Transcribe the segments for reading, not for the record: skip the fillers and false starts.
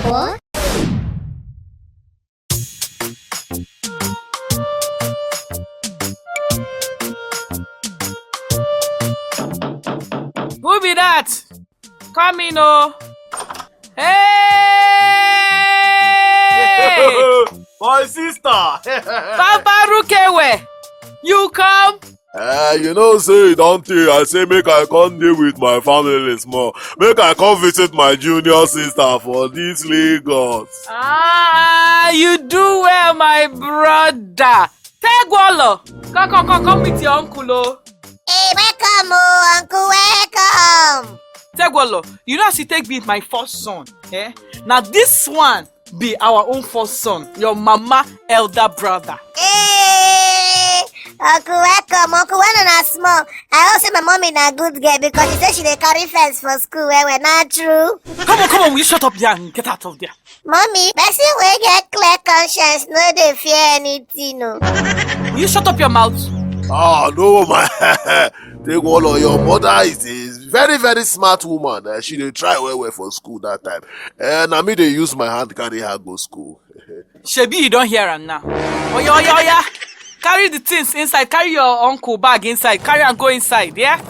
What? Who be that? Come in, oh. Hey! My sister! Papa Rukewe, you come? You know, say, don't you? I say, make I come there with my family small. Make I come visit my junior sister for this Lagos. Ah, you do well, my brother. Tegwolo, come with your uncle, oh. Hey, welcome, oh, uncle, welcome. Tegwolo, you know as you take be my first son, eh? Now this one be our own first son, your mama elder brother. Hey, uncle, welcome. Uncle, when on a small. I also my mommy na good girl because she said she dey carry fence for school where we're not true. Come on, will you shut up there and get out of there? Mommy, person wey get clear conscience no dey fear anything, no. Will you shut up your mouth? Ah, no, my Tegwolo, your mother is a very, very smart woman. She dey try well for school that time. And I mean, they use my hand carry her go school. Shebi, you don't hear her now. Oya. Carry the things inside. Carry your uncle bag inside. Carry and go inside, yeah?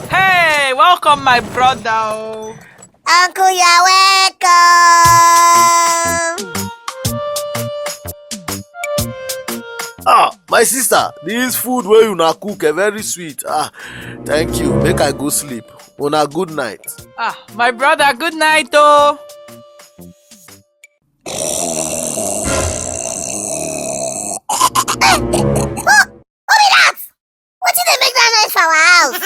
Hey, welcome, my brother. Oh. Uncle, you're welcome. Ah, my sister, this food where you na cook very sweet. Ah, thank you. Make I go sleep. Una good night. Ah, my brother, good night, oh. Who be that? What did they make that noise for our house?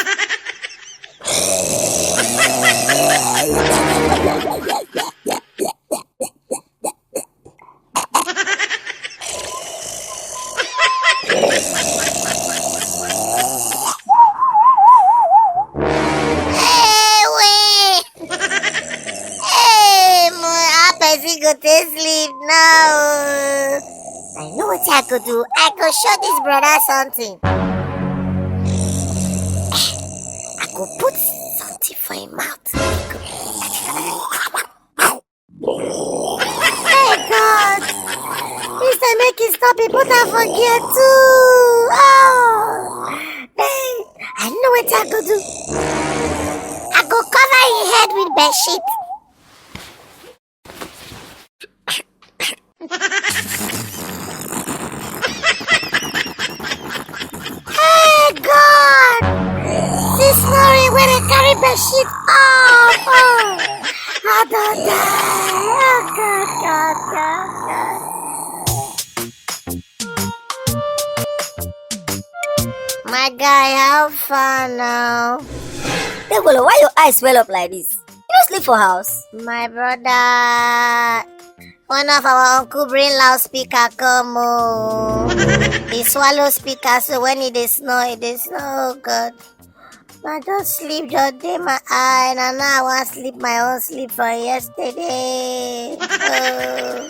Hey, wait. Hey, how person go take sleep now? I know what I could do. I could show this brother something. I could put something for him mouth. Hey God! This time make it stop it, but I forget too. Oh! Hey, I know what I could do. I could cover his head with bed sheet. Hey God! This snoring when I carry bed sheet off. Oh, I don't die. Oh God. My guy, how far now? Tegwolo, why your eyes swell up like this? You don't sleep for house. My brother, one of our uncle bring loudspeaker come. Oh. He swallow speaker, so when he dey snore, oh God. I just sleep, just day my eye, and now I want sleep my own sleep for yesterday. Oh.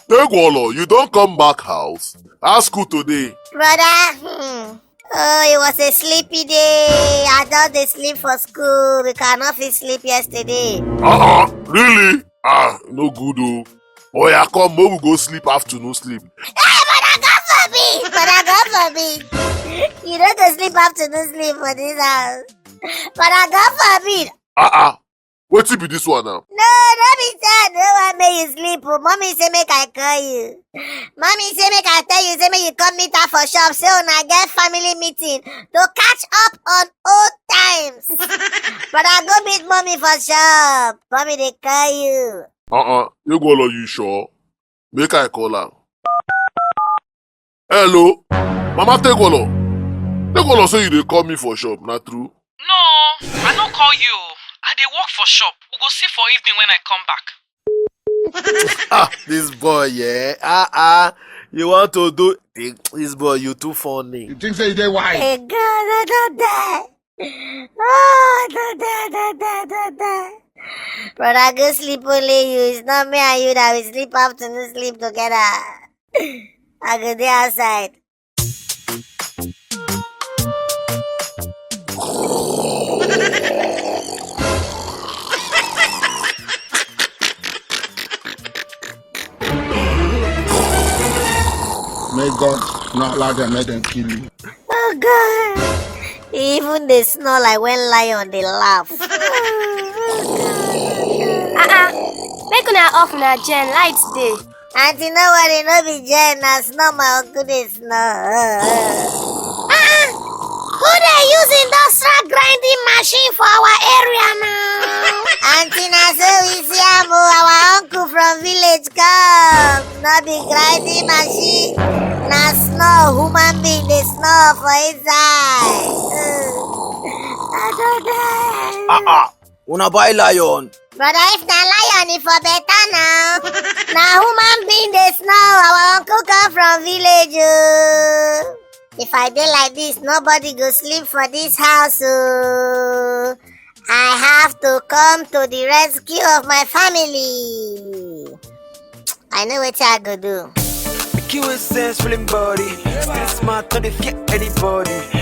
Tegwolo, you don't come back house. Ask school today. Brother, oh, it was a sleepy day. I just dey sleep for school because I no fit sleep yesterday. Really? No good, oh. Oh, yeah, come, we go sleep afternoon sleep. Hey, brother, God forbid! Brother, God forbid! You don't go sleep afternoon sleep for this house. Brother, God forbid! Wetin be this one now? No, don't be sad. No one make you sleep. Oh. Mommy say make I call you. Mommy say make I tell you, say make you come meet her for shop. Say una get family meeting to catch up on old times. Brother, go meet mommy for shop. Mommy, they call you. Tegwolo, you sure? Make I call her. Hello? Mama Tegwolo. Tegwolo say you dey call me for shop, not true? No, I don't call you. I dey work for shop. We go see for evening when I come back. This boy, yeah. You want to do this boy, you too funny. You think say they wise? Hey, God, I don't die. Oh, I don't die. Brother, go sleep only you. It's not me and you that we sleep afternoon sleep together. I go there outside. May God not allow them, let them kill you. Oh God. Even they snore like when lion they laugh. Make una off na gen lights day. Auntie, no worry, no be Jen, na snore my uncle they snore. Who they using that straw grinding machine for our area now? Auntie, na so we see our uncle from village come. No be grinding machine, na snore, human being they snore for inside. I don't know. Una buy lion. Brother, if na lion, if for better now. Na human being they snore, our uncle come from village. If I dey like this, nobody go sleep for this house. I have to come to the rescue of my family. I know what I go do. Kill sense, feeling body. Still smart, not if anybody.